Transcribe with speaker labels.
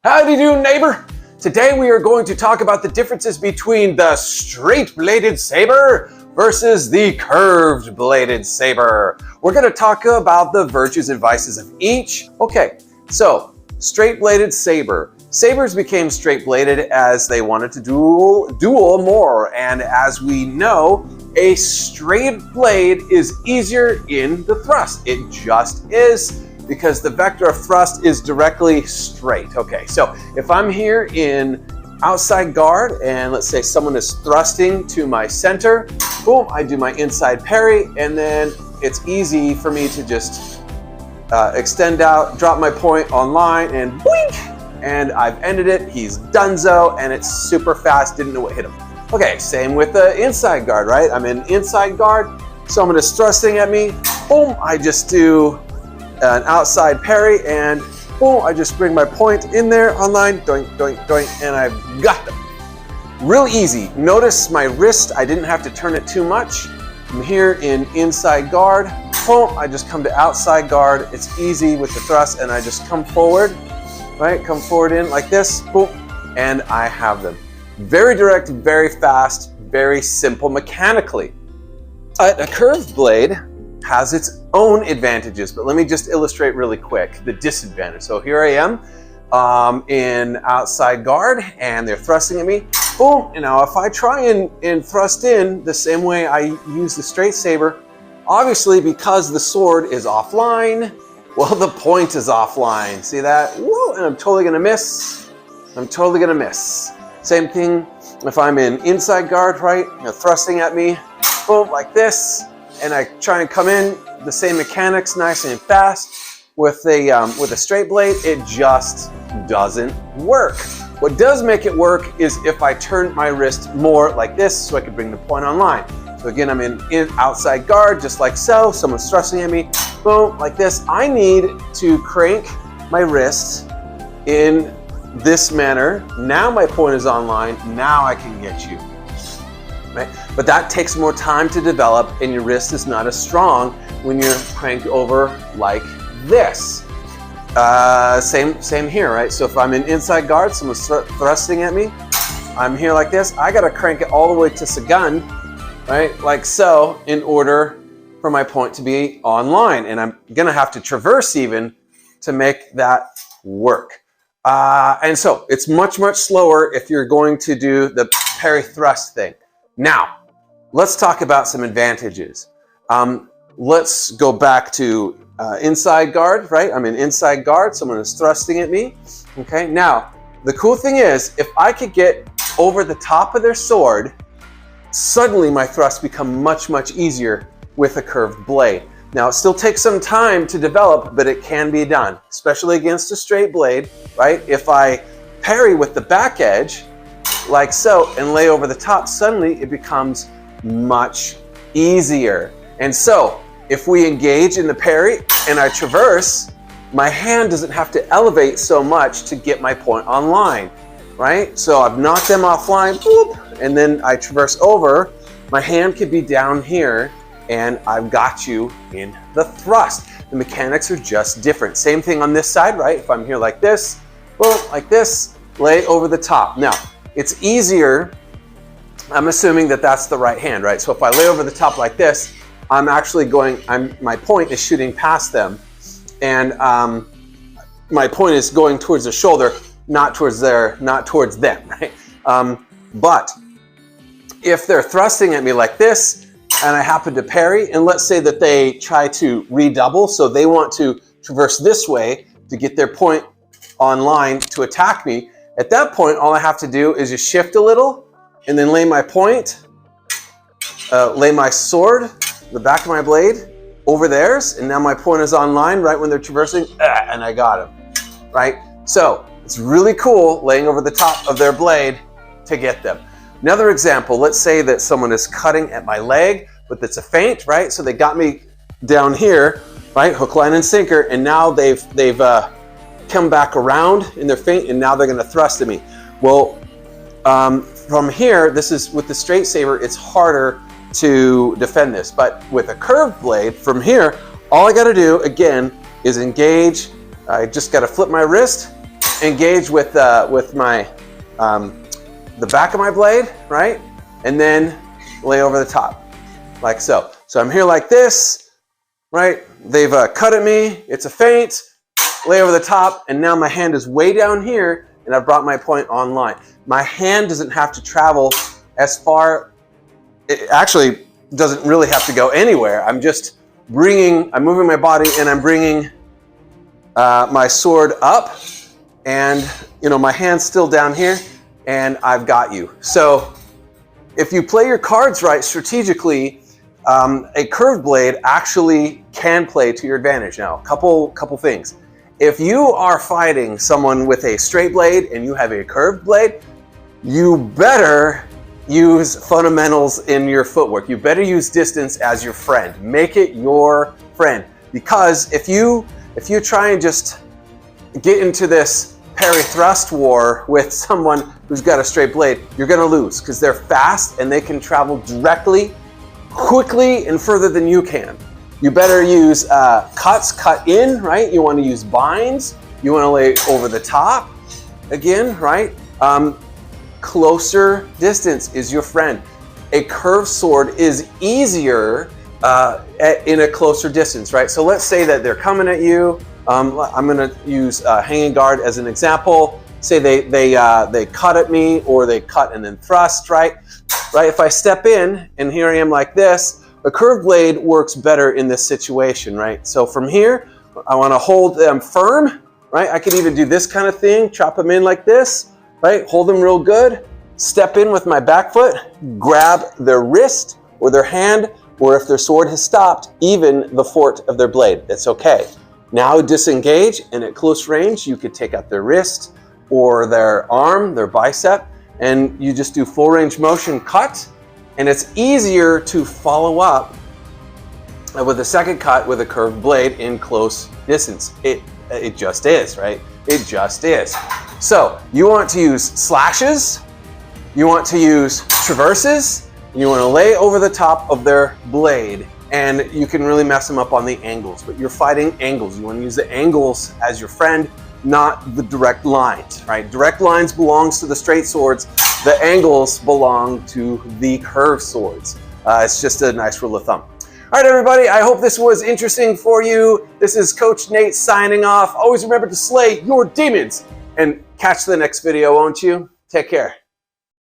Speaker 1: Howdy do, neighbor. Today we are going to talk about the differences between the straight-bladed saber versus the curved-bladed saber. We're going to talk about the virtues and vices of each. Okay, so straight-bladed saber. Sabers became straight-bladed as they wanted to duel more, and as we know, a straight blade is easier in the thrust. It just is, because the vector of thrust is directly straight. Okay, so if I'm here in outside guard and let's say someone is thrusting to my center, boom, I do my inside parry, and then it's easy for me to just extend out, drop my point on line, and boink, and I've ended it. He's donezo, and it's super fast, didn't know what hit him. Okay, same with the inside guard, right? I'm in inside guard, someone is thrusting at me, boom, I just do an outside parry, and boom, I just bring my point in there online, doink, doink, doink, and I've got them. Real easy. Notice my wrist, I didn't have to turn it too much. I'm here in inside guard, boom, I just come to outside guard. It's easy with the thrust, and I just come forward, right? Come forward in like this, boom, and I have them. Very direct, very fast, very simple mechanically. A curved blade has its own advantages, but let me just illustrate really quick the disadvantage. So here I am in outside guard, and they're thrusting at me. Boom! And now if I try and thrust in the same way I use the straight saber, obviously because the sword is offline, well, the point is offline. See that? Whoa! And I'm totally gonna miss. I'm totally gonna miss. Same thing if I'm in inside guard, right? You're thrusting at me, boom, like this. And I try and come in, the same mechanics, nice and fast. With a straight blade, it just doesn't work. What does make it work is if I turn my wrist more like this so I can bring the point online. So again, I'm in outside guard, just like so. Someone's thrusting at me, boom, like this. I need to crank my wrist in this manner. Now my point is online, now I can get you. Right? But that takes more time to develop, and your wrist is not as strong when you're cranked over like this. Same here, right? So if I'm in inside guard, someone's thrusting at me, I'm here like this, I gotta crank it all the way to second, right? Like so, in order for my point to be online. And I'm gonna have to traverse even to make that work. And so it's much, much slower if you're going to do the parry thrust thing. Now, let's talk about some advantages. Let's go back to inside guard, right? I'm in inside guard, someone is thrusting at me. Okay, now, the cool thing is, if I could get over the top of their sword, suddenly my thrusts become much, much easier with a curved blade. Now, it still takes some time to develop, but it can be done, especially against a straight blade, right? If I parry with the back edge, like so, and lay over the top, suddenly it becomes much easier. And so, if we engage in the parry and I traverse, my hand doesn't have to elevate so much to get my point online, right? So I've knocked them offline, boop, and then I traverse over, my hand could be down here, and I've got you in the thrust. The mechanics are just different. Same thing on this side, right? If I'm here like this, boom, like this, lay over the top. Now, it's easier, I'm assuming that that's the right hand, right? So if I lay over the top like this, I'm actually my point is shooting past them, and my point is going towards the shoulder, not towards them, right? But if they're thrusting at me like this, and I happen to parry, and let's say that they try to redouble, so they want to traverse this way to get their point online to attack me. At that point, all I have to do is just shift a little, and then lay my point, lay my sword, the back of my blade, over theirs, and now my point is online right when they're traversing, and I got them, right? So it's really cool laying over the top of their blade to get them. Another example, let's say that someone is cutting at my leg, but it's a feint, right? So they got me down here, right? Hook, line, and sinker, and now they've come back around in their feint, and now they're gonna thrust at me. Well, from here, this is with the straight saber, it's harder to defend this, but with a curved blade, from here, all I gotta do, again, is engage. I just gotta flip my wrist, engage with my the back of my blade, right? And then lay over the top, like so. So I'm here like this, right? They've cut at me, it's a feint, lay over the top, and now my hand is way down here, and I've brought my point online. My hand doesn't have to travel as far, it actually doesn't really have to go anywhere. I'm moving my body, and I'm bringing my sword up, and my hand's still down here, and I've got you. So if you play your cards right strategically, a curved blade actually can play to your advantage. Now, a couple things. If you are fighting someone with a straight blade and you have a curved blade, you better use fundamentals in your footwork. You better use distance as your friend. Make it your friend. Because if you try and just get into this parry thrust war with someone who's got a straight blade, you're going to lose because they're fast and they can travel directly, quickly, and further than you can. You better use cuts, cut in, right? You want to use binds. You want to lay over the top again, right? Closer distance is your friend. A curved sword is easier in a closer distance, right? So let's say that they're coming at you. I'm going to use hanging guard as an example. Say they cut at me, or they cut and then thrust, right? Right. If I step in and here I am like this, a curved blade works better in this situation, right? So from here, I want to hold them firm, right? I could even do this kind of thing, chop them in like this, right? Hold them real good. Step in with my back foot, grab their wrist or their hand, or if their sword has stopped, even the fort of their blade. It's okay. Now disengage, and at close range, you could take out their wrist or their arm, their bicep, and you just do full range motion cut, and it's easier to follow up with a second cut with a curved blade in close distance. It just is, right? It just is. So you want to use slashes, you want to use traverses, you want to lay over the top of their blade, and you can really mess them up on the angles, but you're fighting angles. You want to use the angles as your friend, not the direct lines, right? Direct lines belongs to the straight swords. The angles belong to the curved swords. It's just a nice rule of thumb. All right, everybody, I hope this was interesting for you. This is Coach Nate signing off. Always remember to slay your demons, and catch the next video, won't you? Take care.